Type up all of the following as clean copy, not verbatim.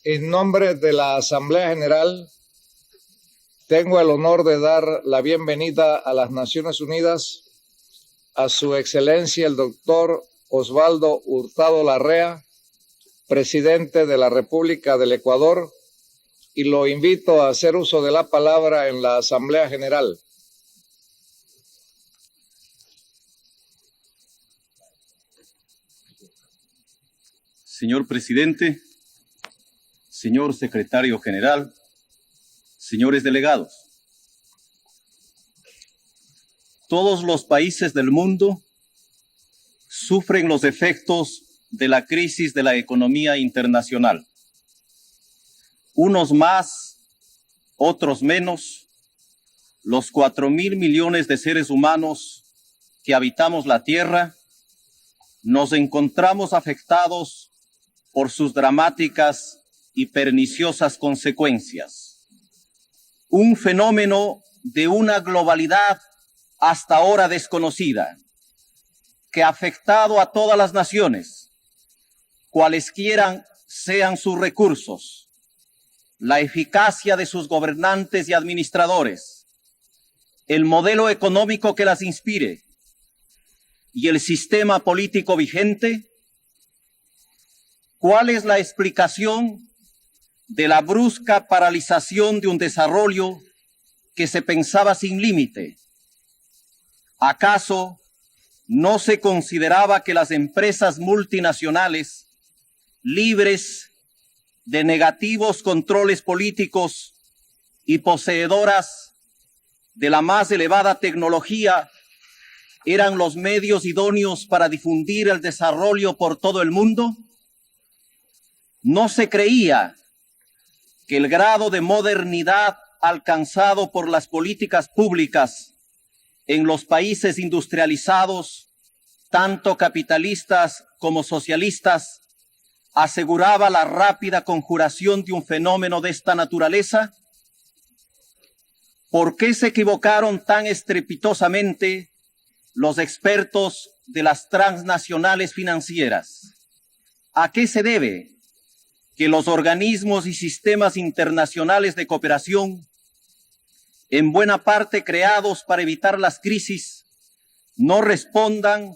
En nombre de la Asamblea General, tengo el honor de dar la bienvenida a las Naciones Unidas a Su Excelencia el Dr. Osvaldo Hurtado Larrea, presidente de la República del Ecuador, y lo invito a hacer uso de la palabra en la Asamblea General. Señor presidente, señor secretario general, señores delegados, todos los países del mundo sufren los efectos de la crisis de la economía internacional. Unos más, otros menos. Los 4.000 millones de seres humanos que habitamos la Tierra nos encontramos afectados por sus dramáticas y perniciosas consecuencias. Un fenómeno de una globalidad hasta ahora desconocida, que ha afectado a todas las naciones, cualesquiera sean sus recursos, la eficacia de sus gobernantes y administradores, el modelo económico que las inspire y el sistema político vigente. ¿Cuál es la explicación de la brusca paralización de un desarrollo que se pensaba sin límite? ¿Acaso no se consideraba que las empresas multinacionales, libres de negativos controles políticos y poseedoras de la más elevada tecnología, eran los medios idóneos para difundir el desarrollo por todo el mundo? No se creía que el grado de modernidad alcanzado por las políticas públicas en los países industrializados, tanto capitalistas como socialistas, aseguraba la rápida conjuración de un fenómeno de esta naturaleza. ¿Por qué se equivocaron tan estrepitosamente los expertos de las transnacionales financieras? ¿A qué se debe que los organismos y sistemas internacionales de cooperación, en buena parte creados para evitar las crisis, no respondan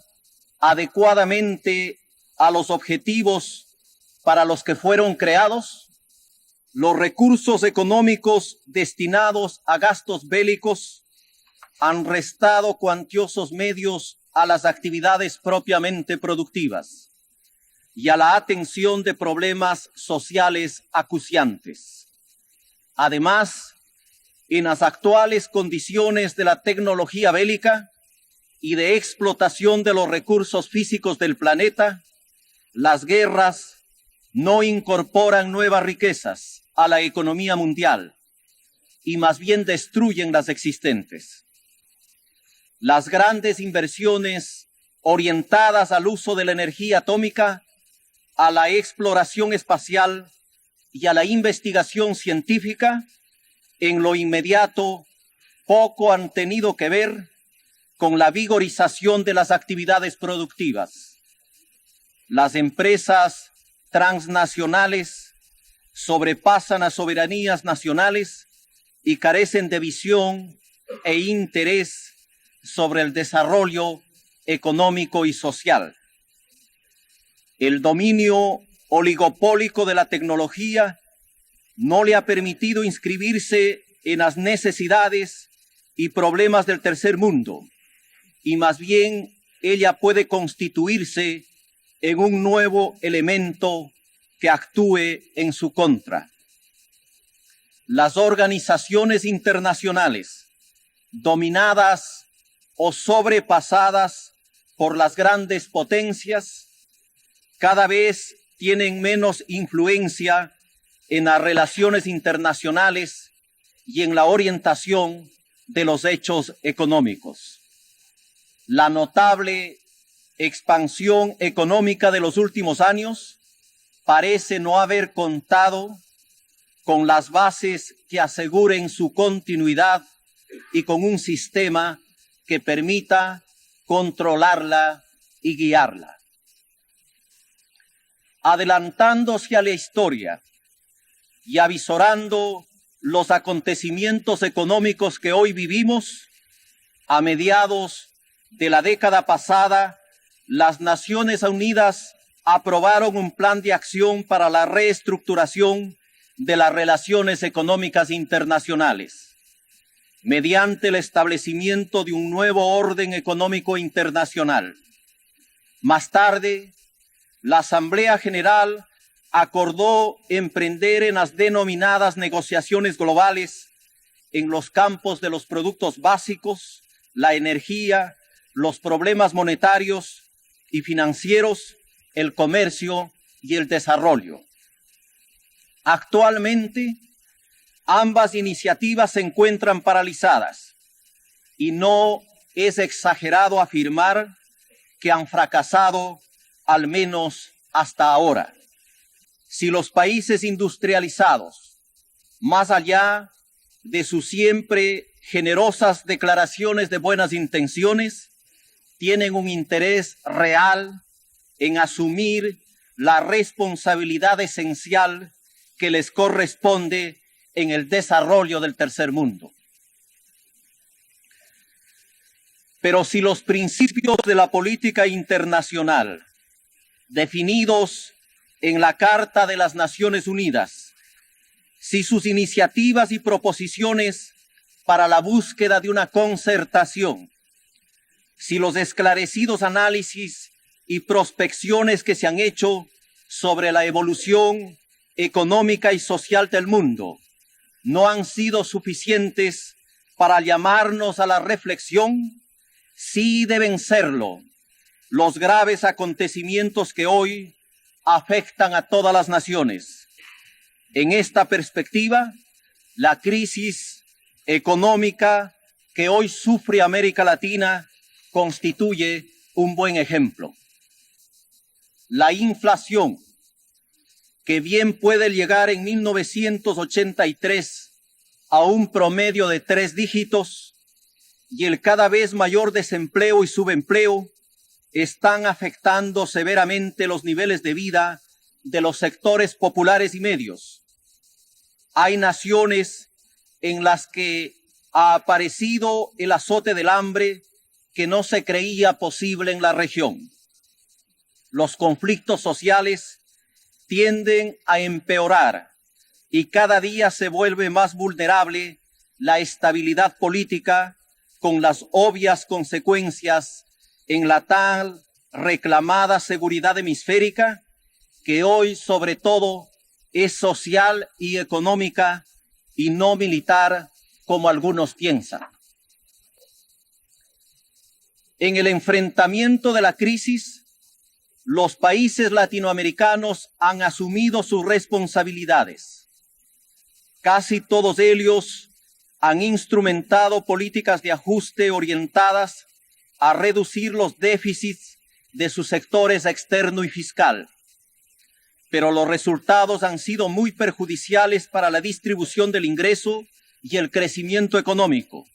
adecuadamente a los objetivos para los que fueron creados? Los recursos económicos destinados a gastos bélicos han restado cuantiosos medios a las actividades propiamente productivas y a la atención de problemas sociales acuciantes. Además, en las actuales condiciones de la tecnología bélica y de explotación de los recursos físicos del planeta, las guerras no incorporan nuevas riquezas a la economía mundial y más bien destruyen las existentes. Las grandes inversiones orientadas al uso de la energía atómica, a la exploración espacial y a la investigación científica, en lo inmediato poco han tenido que ver con la vigorización de las actividades productivas. Las empresas transnacionales sobrepasan a soberanías nacionales y carecen de visión e interés sobre el desarrollo económico y social. El dominio oligopólico de la tecnología no le ha permitido inscribirse en las necesidades y problemas del tercer mundo, y más bien ella puede constituirse en un nuevo elemento que actúe en su contra. Las organizaciones internacionales, dominadas o sobrepasadas por las grandes potencias, cada vez tienen menos influencia en las relaciones internacionales y en la orientación de los hechos económicos. La notable expansión económica de los últimos años parece no haber contado con las bases que aseguren su continuidad y con un sistema que permita controlarla y guiarla. Adelantándose a la historia, y avisorando los acontecimientos económicos que hoy vivimos, a mediados de la década pasada, las Naciones Unidas aprobaron un plan de acción para la reestructuración de las relaciones económicas internacionales, mediante el establecimiento de un nuevo orden económico internacional. Más tarde, la Asamblea General acordó emprender en las denominadas negociaciones globales en los campos de los productos básicos, la energía, los problemas monetarios y financieros, el comercio y el desarrollo. Actualmente, ambas iniciativas se encuentran paralizadas y no es exagerado afirmar que han fracasado, al menos hasta ahora. Si los países industrializados, más allá de sus siempre generosas declaraciones de buenas intenciones, tienen un interés real en asumir la responsabilidad esencial que les corresponde en el desarrollo del tercer mundo. Pero si los principios de la política internacional, definidos en la Carta de las Naciones Unidas, si sus iniciativas y proposiciones para la búsqueda de una concertación, si los esclarecidos análisis y prospecciones que se han hecho sobre la evolución económica y social del mundo no han sido suficientes para llamarnos a la reflexión, sí deben serlo los graves acontecimientos que hoy afectan a todas las naciones. En esta perspectiva, la crisis económica que hoy sufre América Latina constituye un buen ejemplo. La inflación, que bien puede llegar en 1983 a un promedio de 3 dígitos, y el cada vez mayor desempleo y subempleo están afectando severamente los niveles de vida de los sectores populares y medios. Hay naciones en las que ha aparecido el azote del hambre que no se creía posible en la región. Los conflictos sociales tienden a empeorar y cada día se vuelve más vulnerable la estabilidad política, con las obvias consecuencias en la tan reclamada seguridad hemisférica, que hoy sobre todo es social y económica y no militar como algunos piensan. En el enfrentamiento de la crisis, los países latinoamericanos han asumido sus responsabilidades. Casi todos ellos han instrumentado políticas de ajuste orientadas a reducir los déficits de sus sectores externo y fiscal. Pero los resultados han sido muy perjudiciales para la distribución del ingreso y el crecimiento económico,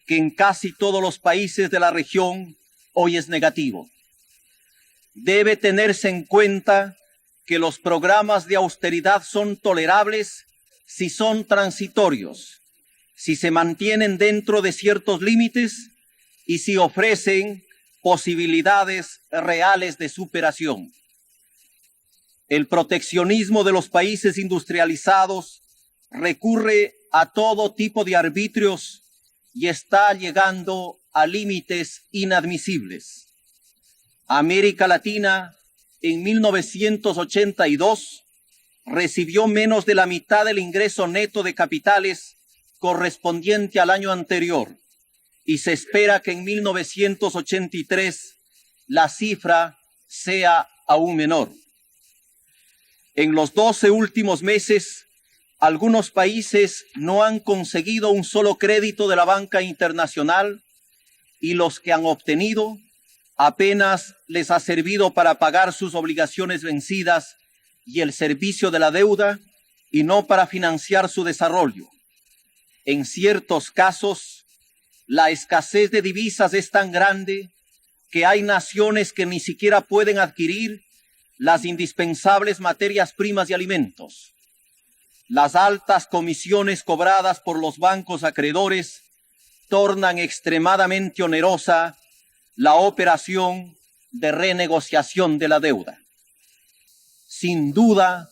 que en casi todos los países de la región hoy es negativo. Debe tenerse en cuenta que los programas de austeridad son tolerables si son transitorios, si se mantienen dentro de ciertos límites y si ofrecen posibilidades reales de superación. El proteccionismo de los países industrializados recurre a todo tipo de arbitrios y está llegando a límites inadmisibles. América Latina en 1982 recibió menos de la mitad del ingreso neto de capitales correspondiente al año anterior, y se espera que en 1983 la cifra sea aún menor. En los 12 últimos meses, algunos países no han conseguido un solo crédito de la banca internacional, y los que han obtenido apenas les ha servido para pagar sus obligaciones vencidas y el servicio de la deuda, y no para financiar su desarrollo. En ciertos casos, la escasez de divisas es tan grande que hay naciones que ni siquiera pueden adquirir las indispensables materias primas y alimentos. las altas comisiones cobradas por los bancos acreedores tornan extremadamente onerosa la operación de renegociación de la deuda. Sin duda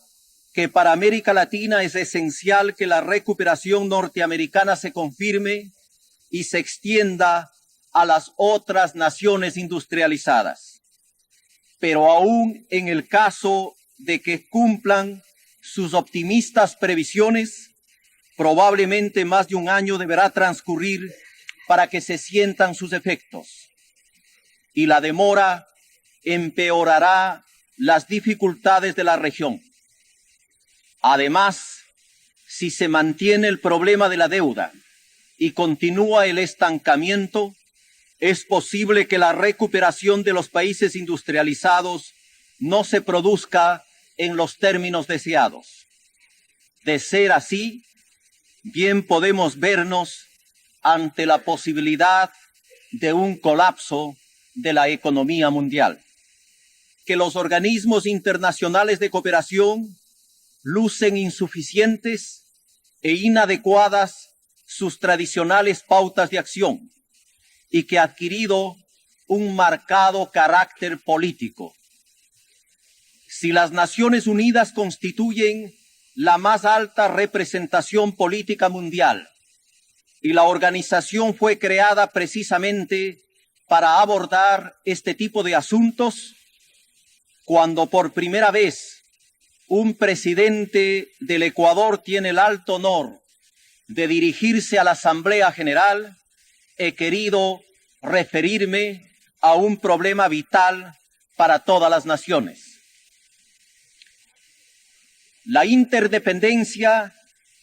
que para América Latina es esencial que la recuperación norteamericana se confirme y se extienda a las otras naciones industrializadas. Pero aún en el caso de que cumplan sus optimistas previsiones, probablemente más de un año deberá transcurrir para que se sientan sus efectos. Y la demora empeorará las dificultades de la región. Además, si se mantiene el problema de la deuda y continúa el estancamiento, es posible que la recuperación de los países industrializados no se produzca en los términos deseados. De ser así, bien podemos vernos ante la posibilidad de un colapso de la economía mundial. Que los organismos internacionales de cooperación lucen insuficientes e inadecuadas sus tradicionales pautas de acción y que ha adquirido un marcado carácter político. Si las Naciones Unidas constituyen la más alta representación política mundial y la organización fue creada precisamente para abordar este tipo de asuntos, cuando por primera vez un presidente del Ecuador tiene el alto honor de dirigirse a la Asamblea General, he querido referirme a un problema vital para todas las naciones. La interdependencia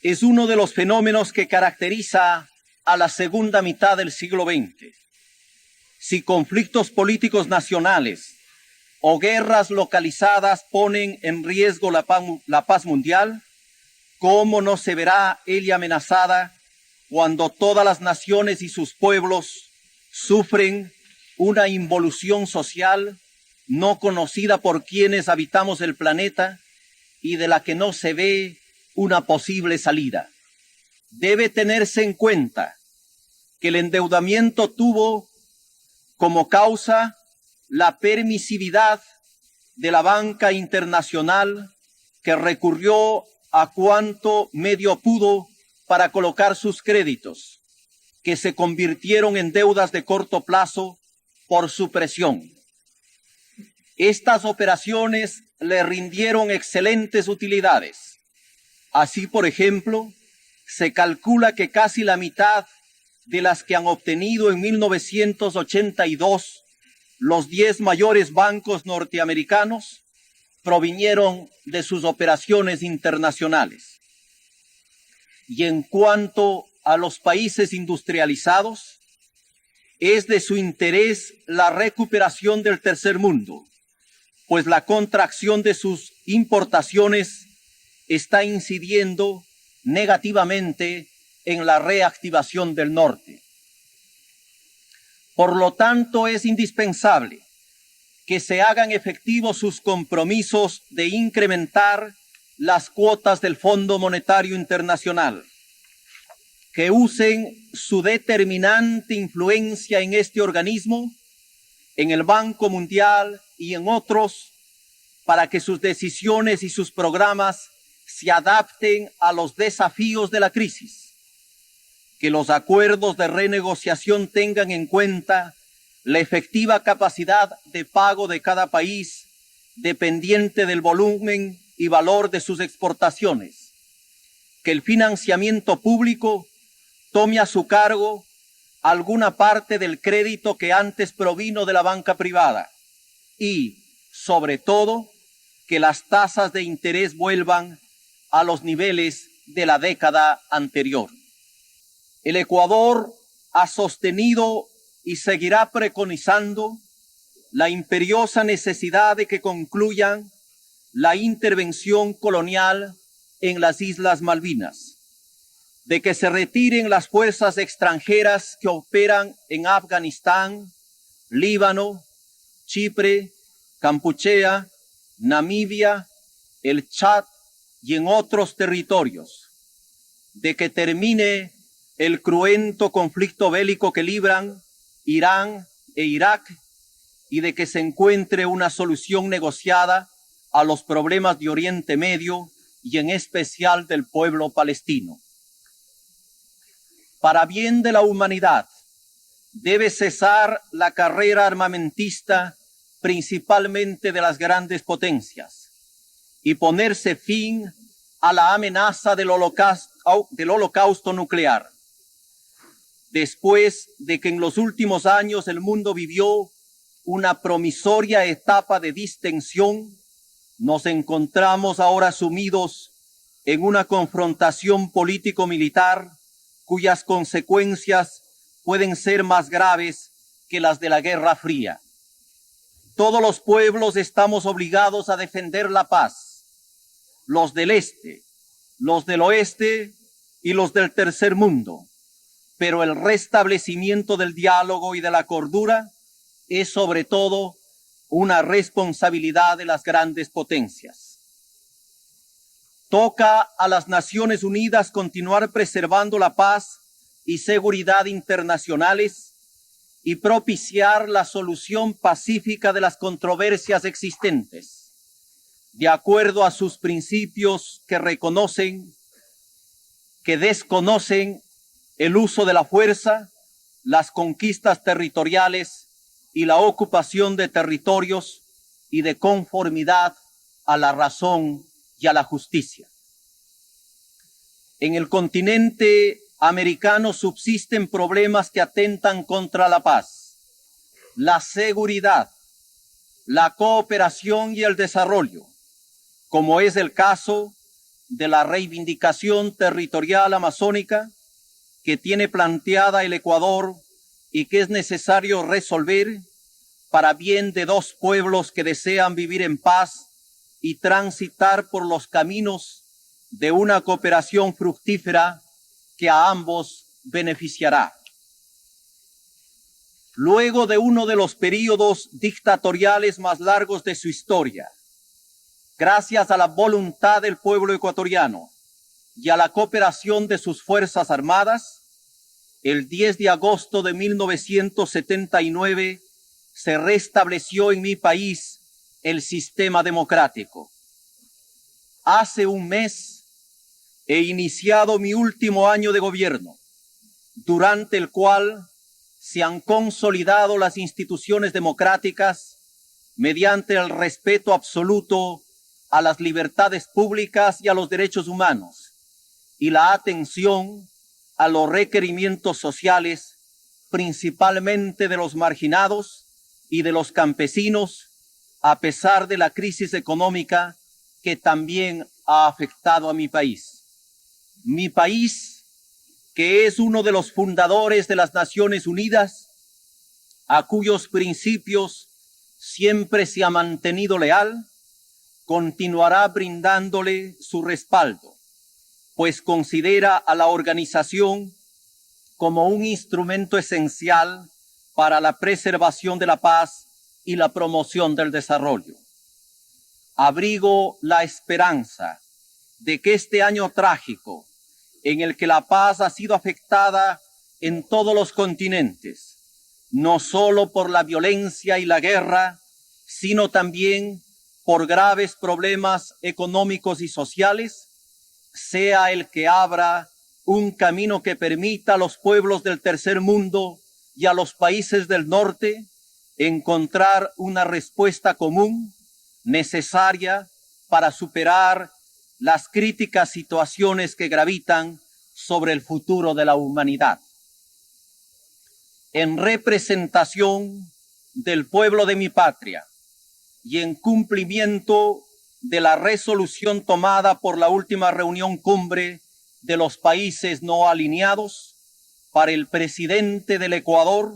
es uno de los fenómenos que caracteriza a la segunda mitad del siglo XX. Si conflictos políticos nacionales o guerras localizadas ponen en riesgo la paz mundial, ¿cómo no se verá ella amenazada cuando todas las naciones y sus pueblos sufren una involución social no conocida por quienes habitamos el planeta y de la que no se ve una posible salida? Debe tenerse en cuenta que el endeudamiento tuvo como causa la permisividad de la banca internacional, que recurrió a cuanto medio pudo para colocar sus créditos, que se convirtieron en deudas de corto plazo por su presión. Estas operaciones le rindieron excelentes utilidades. Así, por ejemplo, se calcula que casi la mitad de las que han obtenido en 1982 los 10 mayores bancos norteamericanos provinieron de sus operaciones internacionales. Y en cuanto a los países industrializados, es de su interés la recuperación del tercer mundo, pues la contracción de sus importaciones está incidiendo negativamente en la reactivación del norte. Por lo tanto, es indispensable que se hagan efectivos sus compromisos de incrementar las cuotas del Fondo Monetario Internacional, que usen su determinante influencia en este organismo, en el Banco Mundial y en otros, para que sus decisiones y sus programas se adapten a los desafíos de la crisis. Que los acuerdos de renegociación tengan en cuenta la efectiva capacidad de pago de cada país, dependiente del volumen y valor de sus exportaciones. Que el financiamiento público tome a su cargo alguna parte del crédito que antes provino de la banca privada y, sobre todo, que las tasas de interés vuelvan a los niveles de la década anterior. El Ecuador ha sostenido y seguirá preconizando la imperiosa necesidad de que concluyan la intervención colonial en las Islas Malvinas, de que se retiren las fuerzas extranjeras que operan en Afganistán, Líbano, Chipre, Kampuchea, Namibia, el Chad, y en otros territorios, de que termine el cruento conflicto bélico que libran Irán e Irak y de que se encuentre una solución negociada a los problemas de Oriente Medio y en especial del pueblo palestino. Para bien de la humanidad, debe cesar la carrera armamentista principalmente de las grandes potencias y ponerse fin a la amenaza del holocausto nuclear. Después de que en los últimos años el mundo vivió una promisoria etapa de distensión, nos encontramos ahora sumidos en una confrontación político-militar cuyas consecuencias pueden ser más graves que las de la Guerra Fría. Todos los pueblos estamos obligados a defender la paz, los del este, los del oeste y los del tercer mundo, pero el restablecimiento del diálogo y de la cordura es sobre todo una responsabilidad de las grandes potencias. Toca a las Naciones Unidas continuar preservando la paz y seguridad internacionales y propiciar la solución pacífica de las controversias existentes, de acuerdo a sus principios que desconocen el uso de la fuerza, las conquistas territoriales y la ocupación de territorios, y de conformidad a la razón y a la justicia. En el continente americano subsisten problemas que atentan contra la paz, la seguridad, la cooperación y el desarrollo, como es el caso de la reivindicación territorial amazónica que tiene planteada el Ecuador y que es necesario resolver para bien de dos pueblos que desean vivir en paz y transitar por los caminos de una cooperación fructífera que a ambos beneficiará. Luego de uno de los períodos dictatoriales más largos de su historia, gracias a la voluntad del pueblo ecuatoriano y a la cooperación de sus Fuerzas Armadas, el 10 de agosto de 1979 se restableció en mi país el sistema democrático. Hace un mes he iniciado mi último año de gobierno, durante el cual se han consolidado las instituciones democráticas mediante el respeto absoluto a las libertades públicas y a los derechos humanos y la atención a los requerimientos sociales, principalmente de los marginados y de los campesinos, a pesar de la crisis económica que también ha afectado a mi país. Mi país, que es uno de los fundadores de las Naciones Unidas, a cuyos principios siempre se ha mantenido leal, continuará brindándole su respaldo, pues considera a la organización como un instrumento esencial para la preservación de la paz y la promoción del desarrollo. Abrigo la esperanza de que este año trágico, en el que la paz ha sido afectada en todos los continentes, no solo por la violencia y la guerra, sino también por graves problemas económicos y sociales, sea el que abra un camino que permita a los pueblos del tercer mundo y a los países del norte encontrar una respuesta común necesaria para superar las críticas situaciones que gravitan sobre el futuro de la humanidad. En representación del pueblo de mi patria y en cumplimiento de la resolución tomada por la última reunión cumbre de los países no alineados, para el presidente del Ecuador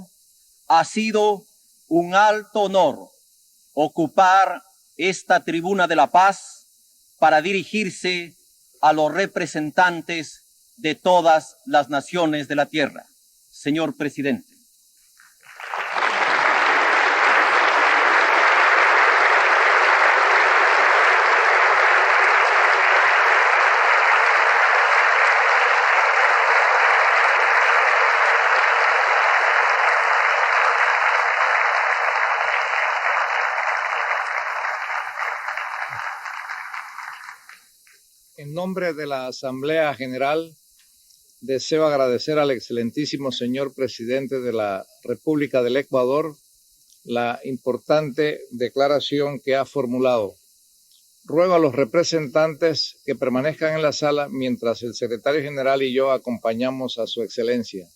ha sido un alto honor ocupar esta tribuna de la paz para dirigirse a los representantes de todas las naciones de la tierra. Señor presidente. En nombre de la Asamblea General, deseo agradecer al excelentísimo señor presidente de la República del Ecuador la importante declaración que ha formulado. Ruego a los representantes que permanezcan en la sala mientras el secretario general y yo acompañamos a su excelencia.